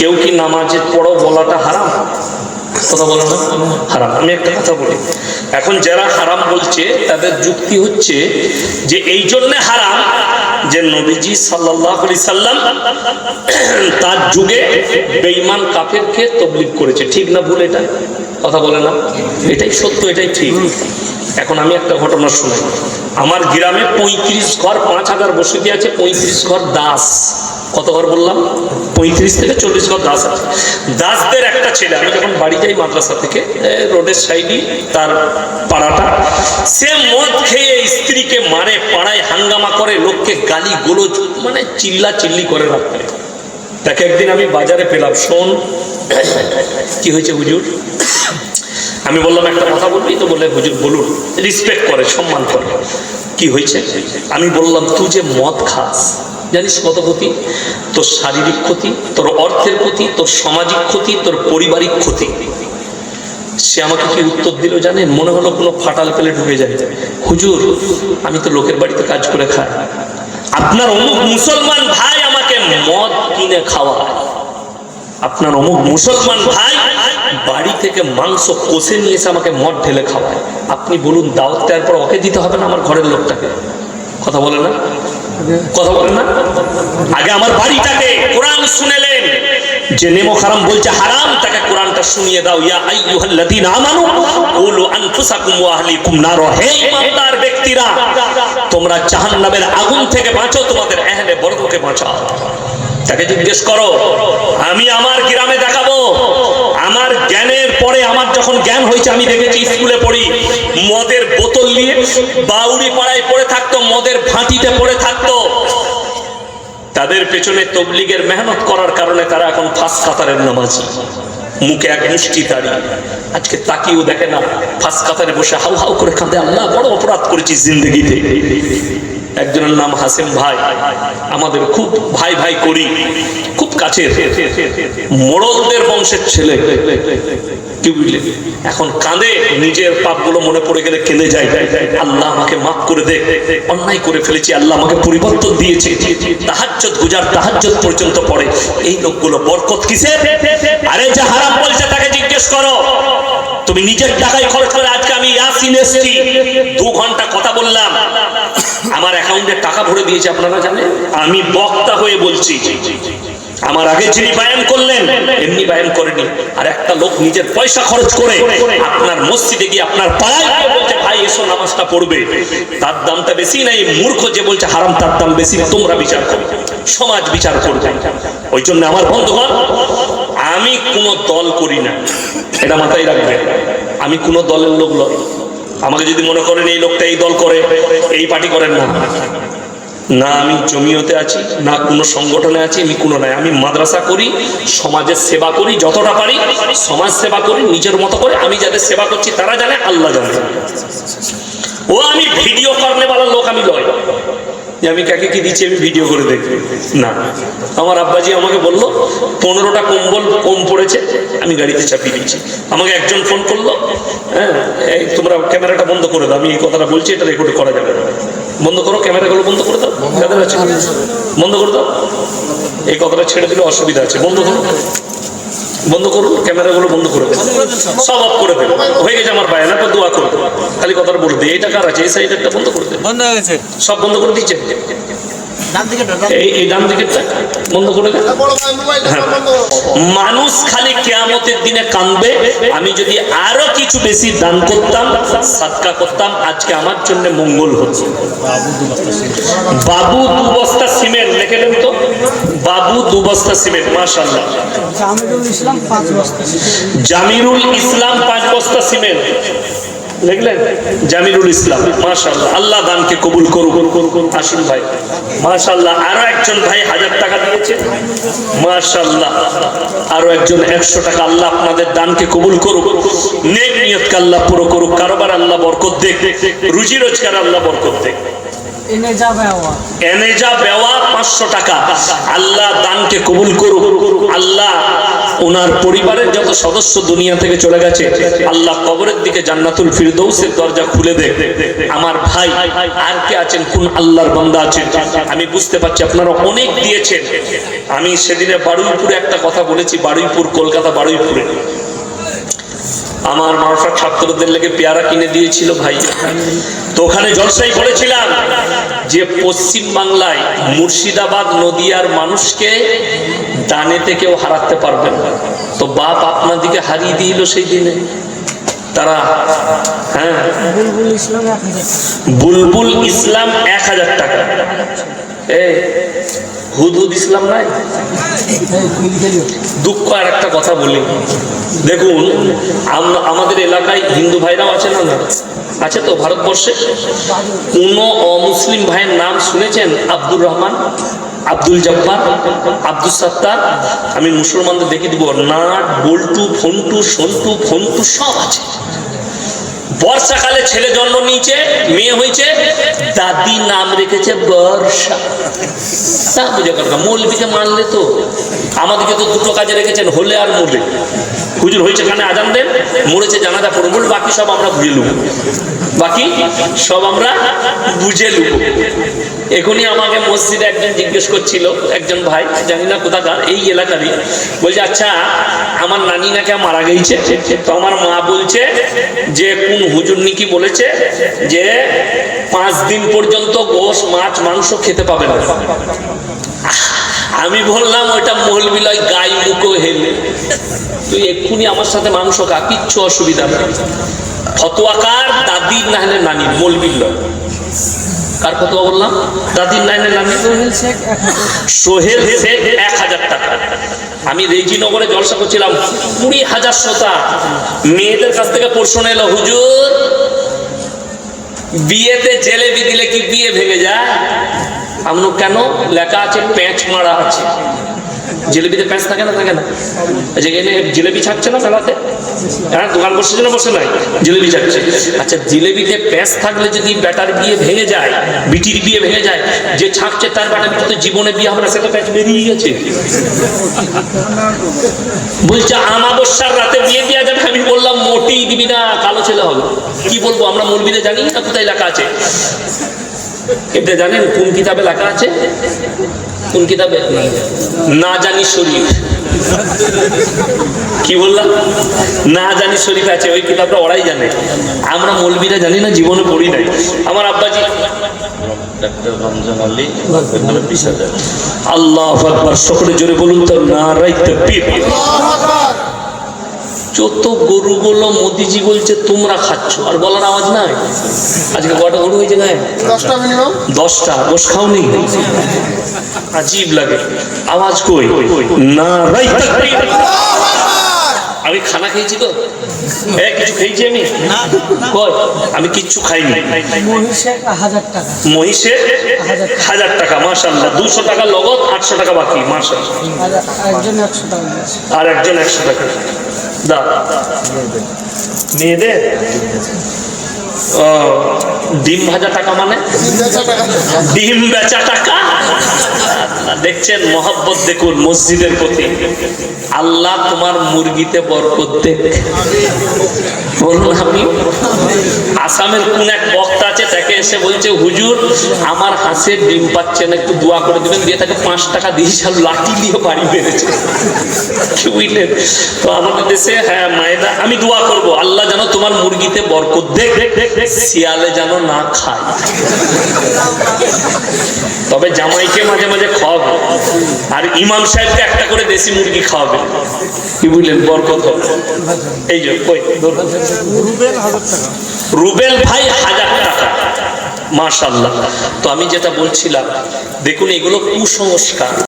কেউ কি নামাজের পড়ো বলাটা হারাম? কথা বলো না হারাম। আমি একটা কথা বলি, এখন যারা হারাম বলছে তাদের যুক্তি হচ্ছে যে এই জন্য হারাম যে নবীজি সাল্লাল্লাহু আলাইহি সাল্লাম তার যুগে বেঈমান কাফেরকে তাবলীগ করেছে। ঠিক না ভুল? এটা কথা বলে না, এটাই সত্য, এটাই ঠিক। এখন আমি একটা ঘটনা শোনাই। আমার গ্রামে 35 ঘর 5000 বসতি আছে, 35 ঘর দাস। কত ঘর বললাম? 35 থেকে 40 ঘর দাস আছে। দাসদের একটা ছেলে, আমি যখন বাড়ি যাই মাদ্রাসা থেকে, রোডের সাইডে তার পাড়াটা, সে মদ খেয়ে স্ত্রীকে মারে, পাড়ায় হাঙ্গামা করে, লোককে গালি গোলজ মানে চিল্লা চিল্লি করে রাখে। তাকে একদিন আমি বাজারে পেলাম। শোন কি হয়েছে হুজুর? আমি বললাম একটা কথা বলবি তো? বলে হুজুর বলুন। রিসপেক্ট করে, সম্মান করে। কি হয়েছে? আমি বললাম তুই যে মদ খাস জানিস কত ক্ষতি? তোর শারীরিক ক্ষতি, তোর অর্থের ক্ষতি, তোর সামাজিক ক্ষতি, তোর পারিবারিক ক্ষতি। সে আমাকে কি উত্তর দিল জানেন? মনে হলো কোনো ফাটাল পেলে ঢুকে যায়। হুজুর আমি তো লোকের বাড়িতে কাজ করে খাই, আপনার অমুক মুসলমান ভাই আমাকে মদ কিনে খাওয়ায়, আপনার অমুক মুসলমান ভাই বাড়ি থেকে মাংস কষে নিয়ে এসে আমাকে মদ ঢেলে খাওয়ায়। আপনি বলুন দাওয়াত দেওয়ার পর ওকে দিতে হবে না আমার ঘরের লোকটাকে? কথা বলে না, কথা বলে না? আগে আমার বাড়িটাকে কোরআন শুনেলেন, যে নেমো হারাম বলছে হারাম, তাকে কোরআনটা শুনিয়ে দাও। ইয়া আইয়ুহাল্লাযীনা আমানু কুলু আনফুসাকুম ওয়া আহলিকুম নার। হে ঈমানদার ব্যক্তিরা, তোমরা জাহান্নামের আগুন থেকে বাঁচো, তোমাদের আহলে বর্গকে বাঁচাও। তাকে জিজ্ঞেস করো। আমি আমার গ্রামে দেখাবো, আমার জ্ঞানের পরে, আমার যখন জ্ঞান হয়েছে, আমি দেখেছি স্কুলে পড়ি, মদের বোতল নিয়ে বাউরি পাড়ায় পড়ে থাকতো, মদের ভাঁটিতে পড়ে থাকতো। তাদের পেছনে তবলিগের মেহনত করার কারণে তারা এখন ফাঁস কাতারের নামাজি, মুখে এক মুষ্টি দাঁড়িয়ে। আজকে তাকিয়েও দেখে না, ফাঁস কাতারে বসে হাউ হাউ করে কাঁদে, আল্লাহ বড় অপরাধ করেছি জিন্দগিতে। একজনের নাম হাসিম ভাই, আমাদের খুব ভাই ভাই করি, খুব কাছের, মোড়লদের বংশের ছেলে। কি বুঝলে? এখন কাঁদে, নিজের পাপগুলো মনে পড়ে গেলে কেঁদে যায়, আল্লাহ আমাকে মাফ করে দে, অন্যায় করে ফেলেছি, আল্লাহ আমাকে পরিবর্তন দিয়েছে। তাহাজ্জুদ গুজার, তাহাজ্জুদ পর্যন্ত পড়ে। এই লোকগুলো বরকত কিসের? আরে যে হারাম বলছে তাকে জিজ্ঞেস করো। তুমি নিজের টাকায় খরচ করে, আজকে আমি ইয়াসিন এসছি, 2 ঘন্টা কথা বললাম, আমার অ্যাকাউন্টে টাকা ভরে দিয়েছে, আপনারা জানেন? আমি বক্তা হয়ে বলছি, আমার আগে যিনি বায়ান করলেন এমনি বায়ান করেনি। আর একটা লোক নিজের পয়সা খরচ করে আপনার মসজিদে গিয়ে আপনার পাড়ায় গিয়ে বলছে ভাই এসো নামাজটা পড়বে, তার দামটা বেশি নাই। মূর্খ যে বলছে হারাম তার দাম বেশি। তোমরা বিচার করো, সমাজ বিচার করবে। ওই জন্য আমার বন্ধুগণ, আমি কোনো দল করি না, এটা মাথায় রাখবে। আমি কোনো দলের লোক নই। আমাকে যদি মনে করেন এই লোকটা এই দল করে, এই পার্টি করেন, না না, আমি জমিয়তে আছি, না কোনো সংগঠনে আছি, আমি কোনো নাই। আমি মাদ্রাসা করি, সমাজের সেবা করি, যতটা পারি সমাজ সেবা করি নিজের মতো করে। আমি যাদের সেবা করছি তারা জানে, আল্লাহ জানে। ও আমি ভিডিও করনে वाला লোক আমি নই যে আমি কাকে কি দিচ্ছি আমি ভিডিও করে দেখি না। আমার আব্বাজি আমাকে বললো 15টা কম্বল কম পড়েছে, আমি গাড়িতে চাপিয়ে দিচ্ছি। আমাকে একজন ফোন করলো, হ্যাঁ তোমরা ক্যামেরাটা বন্ধ করে দাও, আমি এই কথাটা বলছি, এটা রেকর্ড করা যাবে না, বন্ধ করো, ক্যামেরাগুলো বন্ধ করে দাও, বন্ধ করে দাও, এই কথাটা ছেড়ে দিলে অসুবিধা আছে, বন্ধ করো, বন্ধ করুন, ক্যামেরাগুলো বন্ধ করে দেন, সব অফ করে দেন। হয়ে গেছে আমার বায়ান, আপনার দোয়া করবে, খালি কথাটা বলে দিই। এইটা কার আছে? এই সাইডেরটা বন্ধ করে দেন। বন্ধ হয়ে গেছে, সব বন্ধ করে দিচ্ছে। এই ডান দিকেরটা বন্ধ করে দেন। মানুষ খালি কিয়ামতের দিনে কাঁদবে, আমি যদি আরো কিছু বেশি দান করতাম, সাদকা করতাম, আজকে আমার জন্য মঙ্গল হচ্ছে। বাবু 2 বস্তা সিমেন্ট লিখলেন তো, বাবু 2 বস্তা সিমেন্ট, মাশাআল্লাহ। জামিরুল ইসলাম 5 বস্তা, জামিরুল ইসলাম 5 বস্তা সিমেন্ট লিখলেন, জামিরুল ইসলাম, মাশাআল্লাহ। আল্লাহ দানকে কবুল করুক। আসুন ভাই, মাশাআল্লাহ। আরো একজন ভাই 1000 টাকা দিয়েছে, মাশাআল্লাহ। আরো একজন 100 টাকা। আল্লাহ আপনাদের দানকে কবুল করুক, নেক নিয়তকে আল্লাহ পুরো করুক, কারোবার আল্লাহ বরকত দেখ, রুজি রোজগার আল্লাহ বরকত দেখ। এনেজা বেওয়া 500 টাকা, আল্লাহ দানকে কবুল করুক, আল্লাহ ওনার পরিবারের যত সদস্য দুনিয়া থেকে চলে গেছে, আল্লাহ কবরের দিকে জান্নাতুল ফিরদৌসের দরজা খুলে দে। আমার ভাই আর কে আছেন, কোন আল্লাহর বান্দা আছেন? আমি বুঝতে পারছি আপনারা অনেক দিয়েছেন। আমি সেদিনে বারুইপুরে একটা কথা বলেছি, বারুইপুর, কলকাতা বারুইপুরে আমার মারফা ছাত্রদের লেগে পেয়ারা কিনে দিয়েছিল ভাই। তো ওখানে জলসাই বলেছিলাম যে পশ্চিম বাংলায় মুর্শিদাবাদ নদিয়ার মানুষকে দানেতে কেউ হারাতে পারবেন না। তো বাপ আপনাদিকে হারিয়ে দিল সেই দিনে তারা। হ্যাঁ, বুলবুল ইসলাম 1000 টাকা। এই হুদহুদ ইসলাম নাই। দুঃখ আর একটা কথা বলি, দেখুন আমাদের এলাকায় হিন্দু ভাইরাও আছে না? আছে তো ভারতবর্ষে। কোন অমুসলিম ভাইয়ের নাম শুনেছেন? আব্দুর রহমান, আব্দুল জব্বার, আব্দুল সত্তার। আমি মুসলমানদের দেখিয়ে দিব, নাট, বল্টু, ফন্টু, সন্টু, ফন্টু সব আছে। বর্ষাকালে ছেলে জন্ম নিয়েছে, মেয়ে হয়েছে, দাদি নাম রেখেছে বর্ষা। তা বুঝে কথা, মৌলবীকে মানলে তো আমাদেরকে তো দুটো কাজে রেখেছেন, হলে আর মরলে। হুজুর হয়েছে কানে আজান দেন, মরেছে জানাজা পড়ব, বাকি সব আমরা বুঝে লুব, বাকি সব আমরা বুঝে লুব। এখনই আমাকে মসজিদে একজন জিজ্ঞেস করছিল, একজন ভাই, জানি না কোথাকার, এই এলাকারই, বলছে আচ্ছা আমার নানি নাকি মারা গেছে, তো আমার মা বলছে যে কোন হুজুর নাকি বলেছে যে 5 দিন পর্যন্ত গোশ, মাছ, মাংস খেতে পাবে না। আমি বললাম ওইটা মৌলবি লয়, গাই মুখো হেলে, তুই এক্ষুনি আমার সাথে মাংস খা, কিচ্ছু অসুবিধা নেই। ফতোয়াকার দাদির না হলে নানির, মৌলবির লয়। কার ফতোয়া বললাম? দাদির না হলে নানির। সোহেল শেখ 1000 টাকা। আমি রেজিনগরে জলসা করছিলাম, 20,000 শ্রোতা। মেয়েদের কাছ থেকে প্রশ্ন এলো, হুজুর বিয়েতে জেলেবি দিলে কি বিয়ে ভেঙে যায়? আমরা কেন? লেখা আছে প্যাঁচ মারা আছে। জিলেবিতে প্যাঁচ থাকে না? থাকে না? যেখানে জিলেবি ছাড়ছে না মেলাতে, হ্যাঁ দোকান বসেছে না বসে নাই, জিলেবি ছাড়ছে। আচ্ছা জিলেবিতে প্যাঁচ থাকলে যদি বেটার বিয়ে ভেঙে যায়, বিটির বিয়ে ভেঙে যায়, যে ছাড়ছে তার বেটার তো জীবনে বিয়ে হবে না, সে তো প্যাঁচ বেরিয়ে গেছে। বলছে আমাবস্যার রাতে বিয়ে দেওয়া যাবে। আমি বললাম মোটেই দিবি না, কালো ছেলে হবে। কি বলবো, আমরা মৌলবীদের জানি না কোথায় লেখা আছে। এটা জানেন কোন কিতাবে লেখা আছে? কোন কিতাবে? না জানি শরীফ। কি বললাম? না জানি শরীফ আছে, ওই কিতাবটা ওরাই জানে, আমরা মৌলবীরা জানি না, জীবনে পড়ি নাই। আমার আব্বাজি আল্লাহু আকবার, সকলে জোরে বলুন তো নারায়ে তাকবীর। যত গরুগুলো মোদিজি বলছে তোমরা খাচ্ছ, আর বলার আওয়াজ নাই। আজকে কটা গরু হয়েছে গায়ে? 10টা মিনিমাম। 10টা। গোশ খাওনি? আজীব লাগে, আওয়াজ কই? নারায়ে তাকবীর। আমি খানা খেয়েছি তো, কিছু খেয়েছি আমি? কই আমি কিচ্ছু খাইনি। মহিষের 1000 টাকা। মহিষের 1000 টাকা, মাশাআল্লাহ। 200 টাকা লগত, 800 টাকা বাকি, মাশাআল্লাহ। একজন 100 টাকা আর একজন 100 টাকা দা। মেয়েদের ডিম ভাজা টাকা, মানে ডিম বেচা টাকা। দেখছেন মহব্বত, দেখুন মসজিদের প্রতি। আল্লাহ তোমার মুরগিতে বরকত দেখ। বলুন আমি। আসামের কোন এক বক্তা আছে, তাকে এসে বলছে হুজুর আমার হাঁসের ডিম পাচ্ছে না, একটু দোয়া করে দিবেন। দিয়ে তাকে 5 টাকা দিয়েছে, লাঠি দিয়ে বাড়ি মেরেছে। কি বুঝলেন? তো আমাদের দেশে হ্যাঁ মায়েরা, আমি দোয়া করব আল্লাহ যেন তোমার মুরগিতে বরকত দেখ, শিয়ালে যেন না খায়। তবে জামাইকে মাঝে মাঝে খাওয়াবে, আর ইমাম সাহেবকে একটা করে দেশি মুরগি খাওয়াবে। কি বুঝলেন? বরকত হবে। এই যে রুবেল ভাই 1000 টাকা, মাশাআল্লাহ। তো আমি যেটা বলছিলাম, দেখুন এগুলো কুসংস্কার।